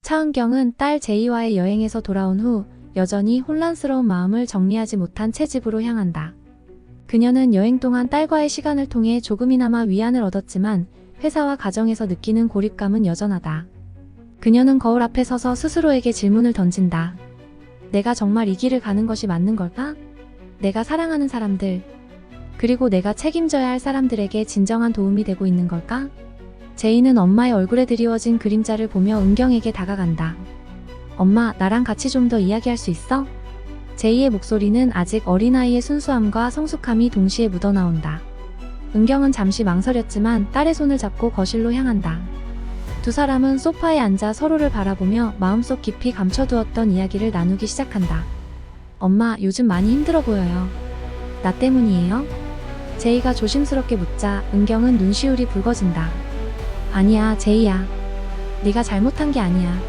차은경은 딸 제이와의 여행에서 돌아온 후 여전히 혼란스러운 마음을 정리하지 못한 채 집으로 향한다. 그녀는 여행 동안 딸과의 시간을 통해 조금이나마 위안을 얻었지만 회사와 가정에서 느끼는 고립감은 여전하다. 그녀는 거울 앞에 서서 스스로에게 질문을 던진다. 내가 정말 이 길을 가는 것이 맞는 걸까? 내가 사랑하는 사람들, 그리고 내가 책임져야 할 사람들에게 진정한 도움이 되고 있는 걸까? 제이는 엄마의 얼굴에 드리워진 그림자를 보며 은경에게 다가간다. 엄마, 나랑 같이 좀 더 이야기할 수 있어? 제이의 목소리는 아직 어린아이의 순수함과 성숙함이 동시에 묻어나온다. 은경은 잠시 망설였지만 딸의 손을 잡고 거실로 향한다. 두 사람은 소파에 앉아 서로를 바라보며 마음속 깊이 감춰두었던 이야기를 나누기 시작한다. 엄마, 요즘 많이 힘들어 보여요. 나 때문이에요? 제이가 조심스럽게 묻자 은경은 눈시울이 붉어진다. 아니야, 제이야. 네가 잘못한 게 아니야.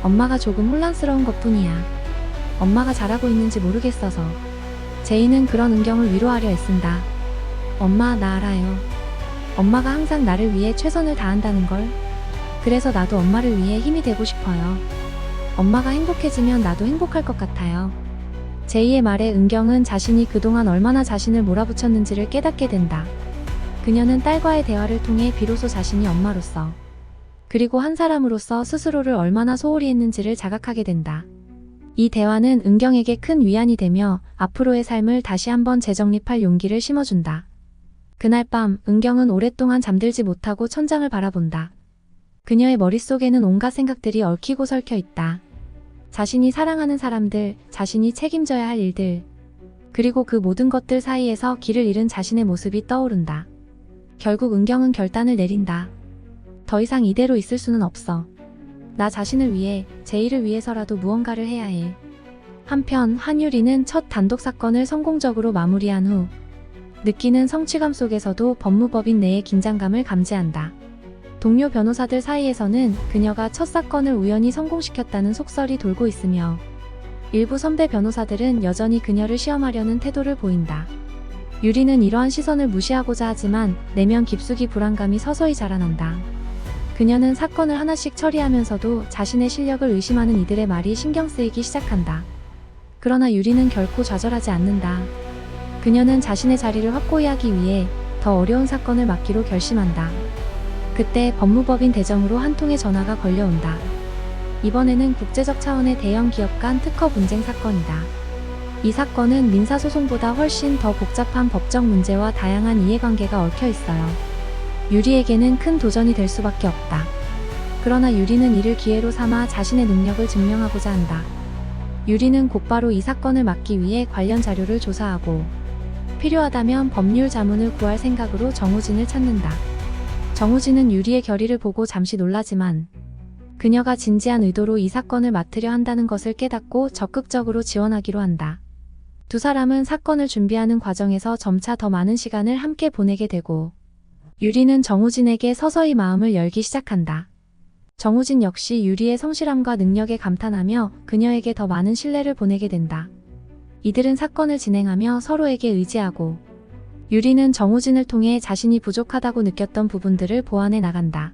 엄마가 조금 혼란스러운 것뿐이야. 엄마가 잘하고 있는지 모르겠어서. 제이는 그런 은경을 위로하려 애쓴다. 엄마, 나 알아요. 엄마가 항상 나를 위해 최선을 다한다는 걸. 그래서 나도 엄마를 위해 힘이 되고 싶어요. 엄마가 행복해지면 나도 행복할 것 같아요. 제이의 말에 은경은 자신이 그동안 얼마나 자신을 몰아붙였는지를 깨닫게 된다. 그녀는 딸과의 대화를 통해 비로소 자신이 엄마로서, 그리고 한 사람으로서 스스로를 얼마나 소홀히 했는지를 자각하게 된다. 이 대화는 은경에게 큰 위안이 되며 앞으로의 삶을 다시 한번 재정립할 용기를 심어준다. 그날 밤 은경은 오랫동안 잠들지 못하고 천장을 바라본다. 그녀의 머릿속에는 온갖 생각들이 얽히고 설켜 있다. 자신이 사랑하는 사람들, 자신이 책임져야 할 일들, 그리고 그 모든 것들 사이에서 길을 잃은 자신의 모습이 떠오른다. 결국 은경은 결단을 내린다. 더 이상 이대로 있을 수는 없어. 나 자신을 위해, 제이를 위해서라도 무언가를 해야 해. 한편 한유리는 첫 단독 사건을 성공적으로 마무리한 후 느끼는 성취감 속에서도 법무법인 내의 긴장감을 감지한다. 동료 변호사들 사이에서는 그녀가 첫 사건을 우연히 성공시켰다는 속설이 돌고 있으며 일부 선배 변호사들은 여전히 그녀를 시험하려는 태도를 보인다. 유리는 이러한 시선을 무시하고자 하지만 내면 깊숙이 불안감이 서서히 자라난다. 그녀는 사건을 하나씩 처리하면서도 자신의 실력을 의심하는 이들의 말이 신경 쓰이기 시작한다. 그러나 유리는 결코 좌절하지 않는다. 그녀는 자신의 자리를 확고히 하기 위해 더 어려운 사건을 맡기로 결심한다. 그때 법무법인 대정으로 한 통의 전화가 걸려온다. 이번에는 국제적 차원의 대형 기업 간 특허 분쟁 사건이다. 이 사건은 민사소송보다 훨씬 더 복잡한 법적 문제와 다양한 이해관계가 얽혀 있어요. 유리에게는 큰 도전이 될 수밖에 없다. 그러나 유리는 이를 기회로 삼아 자신의 능력을 증명하고자 한다. 유리는 곧바로 이 사건을 막기 위해 관련 자료를 조사하고 필요하다면 법률 자문을 구할 생각으로 정우진을 찾는다. 정우진은 유리의 결의를 보고 잠시 놀라지만 그녀가 진지한 의도로 이 사건을 맡으려 한다는 것을 깨닫고 적극적으로 지원하기로 한다. 두 사람은 사건을 준비하는 과정에서 점차 더 많은 시간을 함께 보내게 되고 유리는 정우진에게 서서히 마음을 열기 시작한다. 정우진 역시 유리의 성실함과 능력에 감탄하며 그녀에게 더 많은 신뢰를 보내게 된다. 이들은 사건을 진행하며 서로에게 의지하고 유리는 정우진을 통해 자신이 부족하다고 느꼈던 부분들을 보완해 나간다.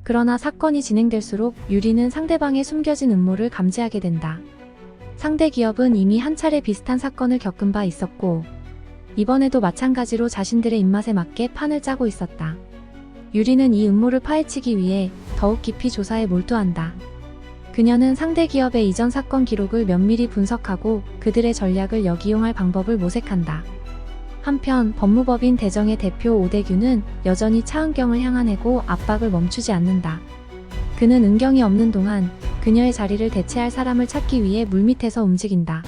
그러나 사건이 진행될수록 유리는 상대방의 숨겨진 음모를 감지하게 된다. 상대 기업은 이미 한 차례 비슷한 사건을 겪은 바 있었고 이번에도 마찬가지로 자신들의 입맛에 맞게 판을 짜고 있었다. 유리는 이 음모를 파헤치기 위해 더욱 깊이 조사에 몰두한다. 그녀는 상대 기업의 이전 사건 기록을 면밀히 분석하고 그들의 전략을 역이용할 방법을 모색한다. 한편 법무법인 대정의 대표 오대규는 여전히 차은경을 향하내고 압박을 멈추지 않는다. 그는 은경이 없는 동안 그녀의 자리를 대체할 사람을 찾기 위해 물밑에서 움직인다.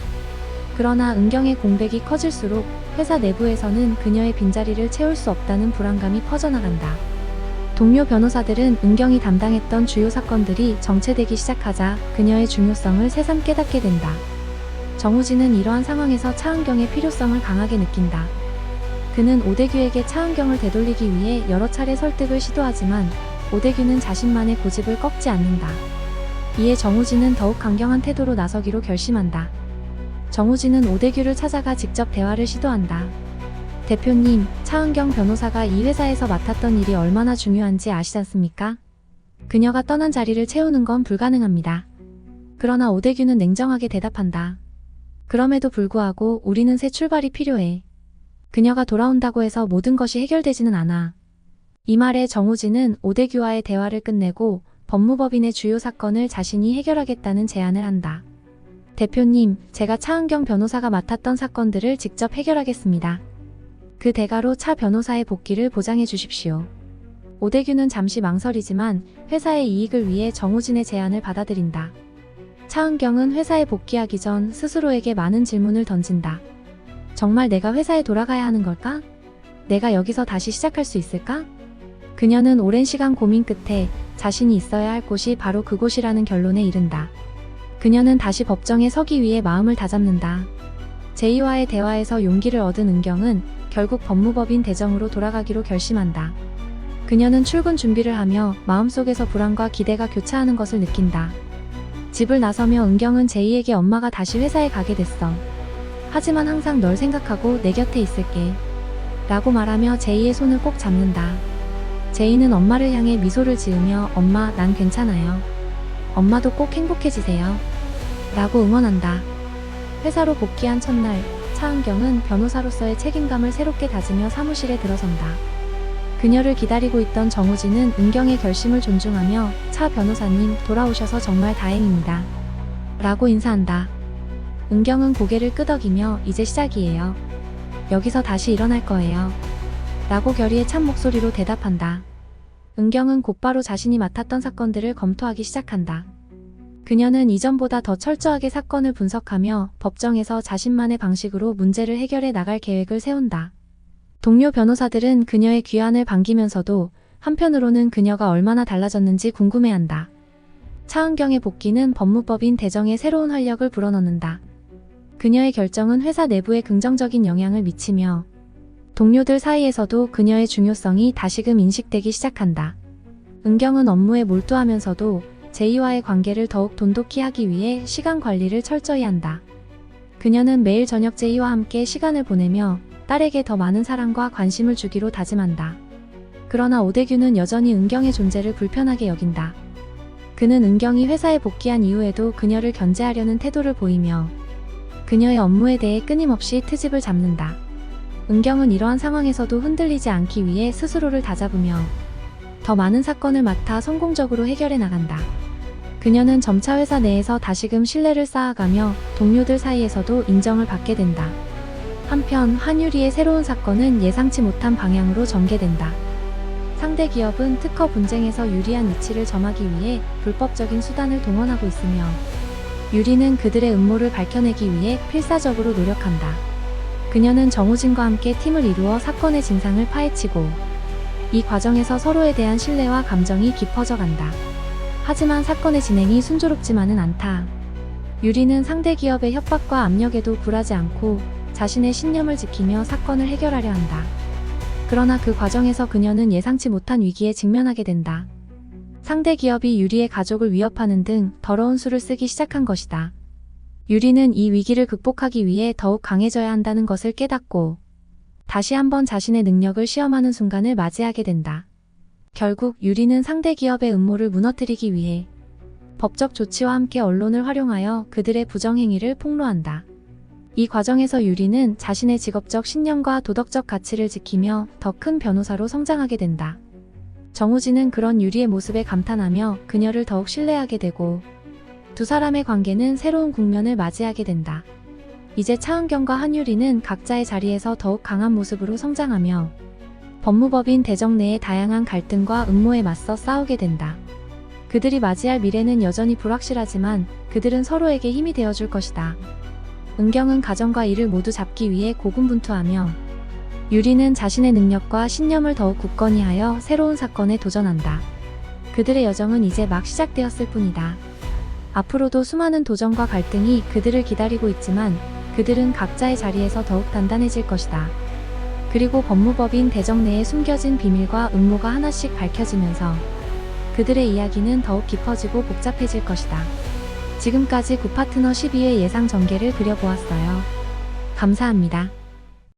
그러나 은경의 공백이 커질수록 회사 내부에서는 그녀의 빈자리를 채울 수 없다는 불안감이 퍼져나간다. 동료 변호사들은 은경이 담당했던 주요 사건들이 정체되기 시작하자 그녀의 중요성을 새삼 깨닫게 된다. 정우진은 이러한 상황에서 차은경의 필요성을 강하게 느낀다. 그는 오대규에게 차은경을 되돌리기 위해 여러 차례 설득을 시도하지만 오대규는 자신만의 고집을 꺾지 않는다. 이에 정우진은 더욱 강경한 태도로 나서기로 결심한다. 정우진은 오대규를 찾아가 직접 대화를 시도한다. 대표님, 차은경 변호사가 이 회사에서 맡았던 일이 얼마나 중요한지 아시지 않습니까? 그녀가 떠난 자리를 채우는 건 불가능합니다. 그러나 오대규는 냉정하게 대답한다. 그럼에도 불구하고 우리는 새 출발이 필요해. 그녀가 돌아온다고 해서 모든 것이 해결되지는 않아. 이 말에 정우진은 오대규와의 대화를 끝내고 법무법인의 주요 사건을 자신이 해결하겠다는 제안을 한다. 대표님, 제가 차은경 변호사가 맡았던 사건들을 직접 해결하겠습니다. 그 대가로 차 변호사의 복귀를 보장해 주십시오. 오대규는 잠시 망설이지만 회사의 이익을 위해 정우진의 제안을 받아들인다. 차은경은 회사에 복귀하기 전 스스로에게 많은 질문을 던진다. 정말 내가 회사에 돌아가야 하는 걸까? 내가 여기서 다시 시작할 수 있을까? 그녀는 오랜 시간 고민 끝에 자신이 있어야 할 곳이 바로 그곳이라는 결론에 이른다. 그녀는 다시 법정에 서기 위해 마음을 다잡는다. 제이와의 대화에서 용기를 얻은 은경은 결국 법무법인 대정으로 돌아가기로 결심한다. 그녀는 출근 준비를 하며 마음속에서 불안과 기대가 교차하는 것을 느낀다. 집을 나서며 은경은 제이에게 엄마가 다시 회사에 가게 됐어. 하지만 항상 널 생각하고 내 곁에 있을게. 라고 말하며 제이의 손을 꼭 잡는다. 제이는 엄마를 향해 미소를 지으며 엄마, 난 괜찮아요. 엄마도 꼭 행복해지세요. 라고 응원한다. 회사로 복귀한 첫날, 차은경은 변호사로서의 책임감을 새롭게 다지며 사무실에 들어선다. 그녀를 기다리고 있던 정우진은 은경의 결심을 존중하며 차 변호사님 돌아오셔서 정말 다행입니다. 라고 인사한다. 은경은 고개를 끄덕이며 이제 시작이에요. 여기서 다시 일어날 거예요. 라고 결의에 찬 목소리로 대답한다. 은경은 곧바로 자신이 맡았던 사건들을 검토하기 시작한다. 그녀는 이전보다 더 철저하게 사건을 분석하며 법정에서 자신만의 방식으로 문제를 해결해 나갈 계획을 세운다. 동료 변호사들은 그녀의 귀환을 반기면서도 한편으로는 그녀가 얼마나 달라졌는지 궁금해한다. 차은경의 복귀는 법무법인 대정에 새로운 활력을 불어넣는다. 그녀의 결정은 회사 내부에 긍정적인 영향을 미치며 동료들 사이에서도 그녀의 중요성이 다시금 인식되기 시작한다. 은경은 업무에 몰두하면서도 제이와의 관계를 더욱 돈독히 하기 위해 시간 관리를 철저히 한다. 그녀는 매일 저녁 제이와 함께 시간을 보내며 딸에게 더 많은 사랑과 관심을 주기로 다짐한다. 그러나 오대규는 여전히 은경의 존재를 불편하게 여긴다. 그는 은경이 회사에 복귀한 이후에도 그녀를 견제하려는 태도를 보이며 그녀의 업무에 대해 끊임없이 트집을 잡는다. 은경은 이러한 상황에서도 흔들리지 않기 위해 스스로를 다잡으며 더 많은 사건을 맡아 성공적으로 해결해 나간다. 그녀는 점차 회사 내에서 다시금 신뢰를 쌓아가며 동료들 사이에서도 인정을 받게 된다. 한편 한유리의 새로운 사건은 예상치 못한 방향으로 전개된다. 상대 기업은 특허 분쟁에서 유리한 위치를 점하기 위해 불법적인 수단을 동원하고 있으며 유리는 그들의 음모를 밝혀내기 위해 필사적으로 노력한다. 그녀는 정우진과 함께 팀을 이루어 사건의 진상을 파헤치고 이 과정에서 서로에 대한 신뢰와 감정이 깊어져 간다. 하지만 사건의 진행이 순조롭지만은 않다. 유리는 상대 기업의 협박과 압력에도 굴하지 않고 자신의 신념을 지키며 사건을 해결하려 한다. 그러나 그 과정에서 그녀는 예상치 못한 위기에 직면하게 된다. 상대 기업이 유리의 가족을 위협하는 등 더러운 수를 쓰기 시작한 것이다. 유리는 이 위기를 극복하기 위해 더욱 강해져야 한다는 것을 깨닫고 다시 한번 자신의 능력을 시험하는 순간을 맞이하게 된다. 결국 유리는 상대 기업의 음모를 무너뜨리기 위해 법적 조치와 함께 언론을 활용하여 그들의 부정행위를 폭로한다. 이 과정에서 유리는 자신의 직업적 신념과 도덕적 가치를 지키며 더 큰 변호사로 성장하게 된다. 정우진은 그런 유리의 모습에 감탄하며 그녀를 더욱 신뢰하게 되고 두 사람의 관계는 새로운 국면을 맞이하게 된다. 이제 차은경과 한유리는 각자의 자리에서 더욱 강한 모습으로 성장하며 법무법인 대정 내의 다양한 갈등과 음모에 맞서 싸우게 된다. 그들이 맞이할 미래는 여전히 불확실하지만 그들은 서로에게 힘이 되어줄 것이다. 은경은 가정과 일을 모두 잡기 위해 고군분투하며 유리는 자신의 능력과 신념을 더욱 굳건히 하여 새로운 사건에 도전한다. 그들의 여정은 이제 막 시작되었을 뿐이다. 앞으로도 수많은 도전과 갈등이 그들을 기다리고 있지만 그들은 각자의 자리에서 더욱 단단해질 것이다. 그리고 법무법인 대정 내에 숨겨진 비밀과 음모가 하나씩 밝혀지면서 그들의 이야기는 더욱 깊어지고 복잡해질 것이다. 지금까지 구파트너 12회 예상 전개를 그려보았어요. 감사합니다.